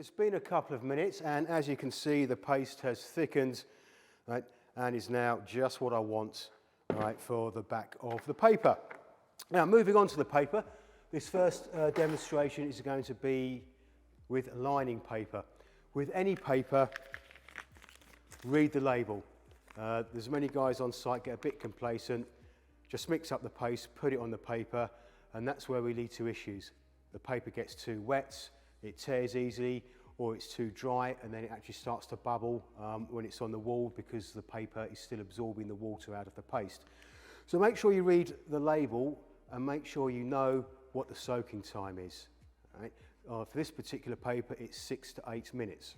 It's been a couple of minutes, and as you can see, the paste has thickened, right, and is now just what I want, right, for the back of the paper. Now, moving on to the paper, this first demonstration is going to be with lining paper. With any paper, read the label. There's many guys on site get a bit complacent, just mix up the paste, put it on the paper, and that's where we lead to issues. The paper gets too wet, it tears easily, or it's too dry, and then it actually starts to bubble when it's on the wall because the paper is still absorbing the water out of the paste. So make sure you read the label and make sure you know what the soaking time is. Right? For this particular paper, it's 6 to 8 minutes.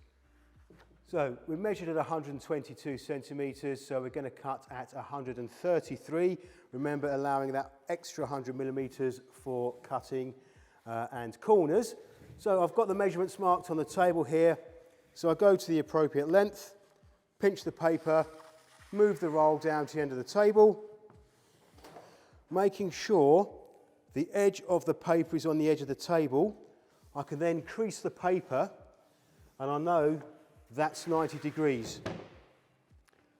So we measured at 122 centimetres, so we're going to cut at 133. Remember, allowing that extra 100 millimetres for cutting and corners. So I've got the measurements marked on the table here. So I go to the appropriate length, pinch the paper, move the roll down to the end of the table, making sure the edge of the paper is on the edge of the table. I can then crease the paper, and I know that's 90 degrees.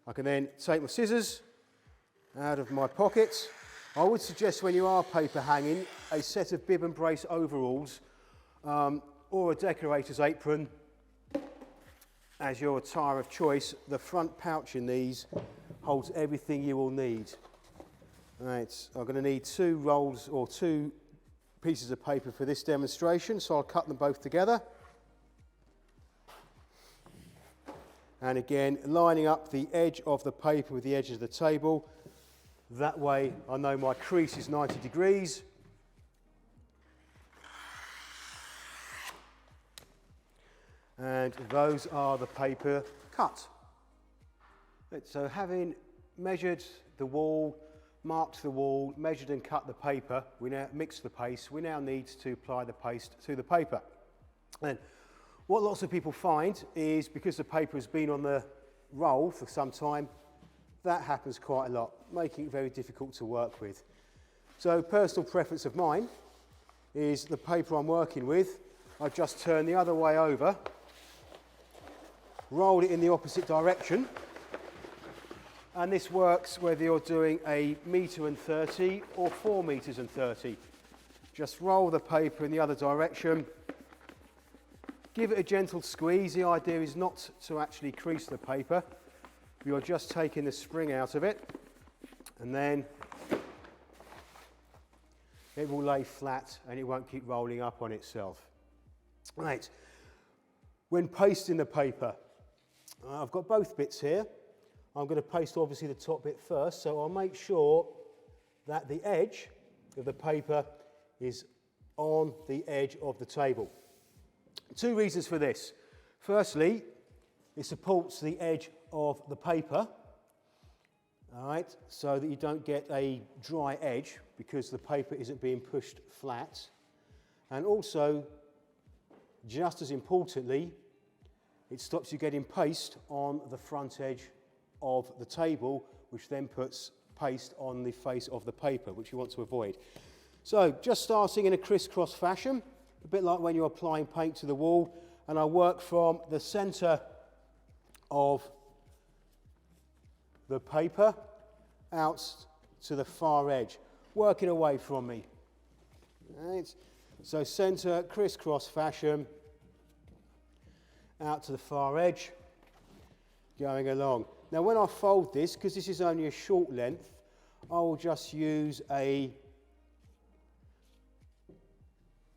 I can then take my scissors out of my pocket. I would suggest when you are paper hanging, a set of bib and brace overalls or a decorator's apron as your attire of choice. The front pouch in these holds everything you will need. Right, I'm going to need 2 rolls or 2 pieces of paper for this demonstration, so I'll cut them both together. And again, lining up the edge of the paper with the edge of the table. That way I know my crease is 90 degrees. And those are the paper cut. So having measured the wall, marked the wall, measured and cut the paper, we now mix the paste. We now need to apply the paste to the paper. And what lots of people find is because the paper has been on the roll for some time, that happens quite a lot, making it very difficult to work with. So personal preference of mine is the paper I'm working with, I just turn the other way over, roll it in the opposite direction, and this works whether you're doing 1.30 meters or 4.30 meters. Just roll the paper in the other direction, give it a gentle squeeze. The idea is not to actually crease the paper, you're just taking the spring out of it, and then it will lay flat and it won't keep rolling up on itself. Right, when pasting the paper, I've got both bits here. I'm going to paste obviously the top bit first, so I'll make sure that the edge of the paper is on the edge of the table. 2 reasons for this. Firstly, it supports the edge of the paper, all right, so that you don't get a dry edge because the paper isn't being pushed flat. And also, just as importantly, it stops you getting paste on the front edge of the table, which then puts paste on the face of the paper, which you want to avoid. So just starting in a crisscross fashion, a bit like when you're applying paint to the wall, and I work from the centre of the paper out to the far edge, working away from me. Right. So centre, crisscross fashion, out to the far edge, going along. Now when I fold this, because this is only a short length, I will just use a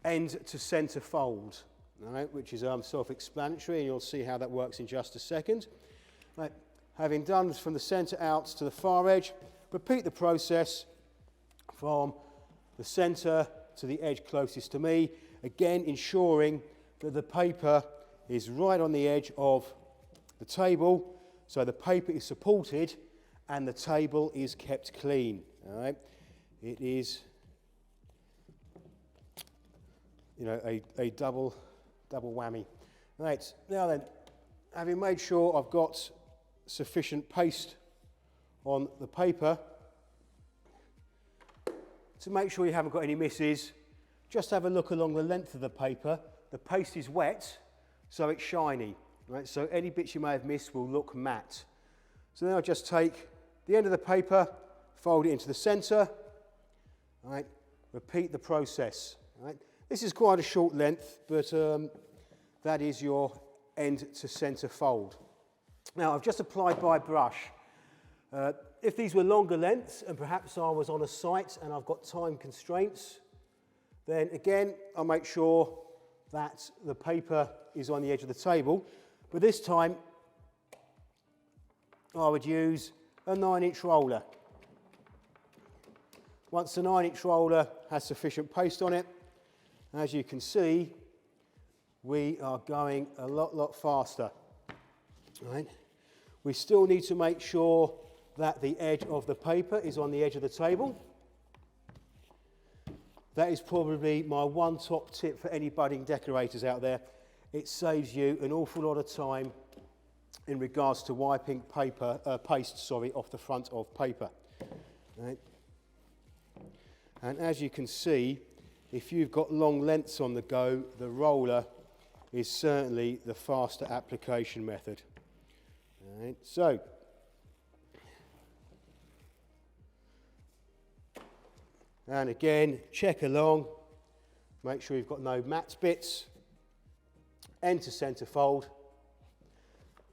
end to centre fold, right, which is self-explanatory, and you'll see how that works in just a second. Right. Having done from the centre out to the far edge, repeat the process from the centre to the edge closest to me, again ensuring that the paper is right on the edge of the table, so the paper is supported and the table is kept clean. All right, it is, you know, a double whammy. Right, now then, having made sure I've got sufficient paste on the paper, to make sure you haven't got any misses, just have a look along the length of the paper. The paste is wet, so it's shiny, right? So any bits you may have missed will look matte. So then I'll just take the end of the paper, fold it into the centre, right? Repeat the process, right? This is quite a short length, but that is your end to centre fold. Now I've just applied by brush. If these were longer lengths and perhaps I was on a site and I've got time constraints, then again I'll make sure that the paper is on the edge of the table, but this time I would use a 9-inch roller. Once the 9-inch roller has sufficient paste on it, as you can see, we are going a lot faster. Right? We still need to make sure that the edge of the paper is on the edge of the table. That is probably my one top tip for any budding decorators out there. It saves you an awful lot of time in regards to wiping paste off the front of paper. Right? And as you can see, if you've got long lengths on the go, the roller is certainly the faster application method. Right, so, and again, check along, make sure you've got no matte bits, end to centre fold,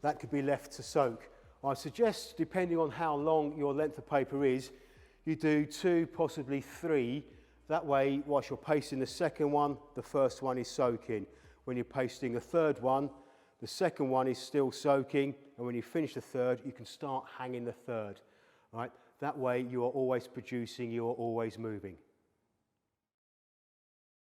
that could be left to soak. I suggest, depending on how long your length of paper is, you do 2, possibly 3. That way, whilst you're pasting the second one, the first one is soaking. When you're pasting a third one, the second one is still soaking, and when you finish the third, you can start hanging the third. Right? That way, you are always producing, you are always moving.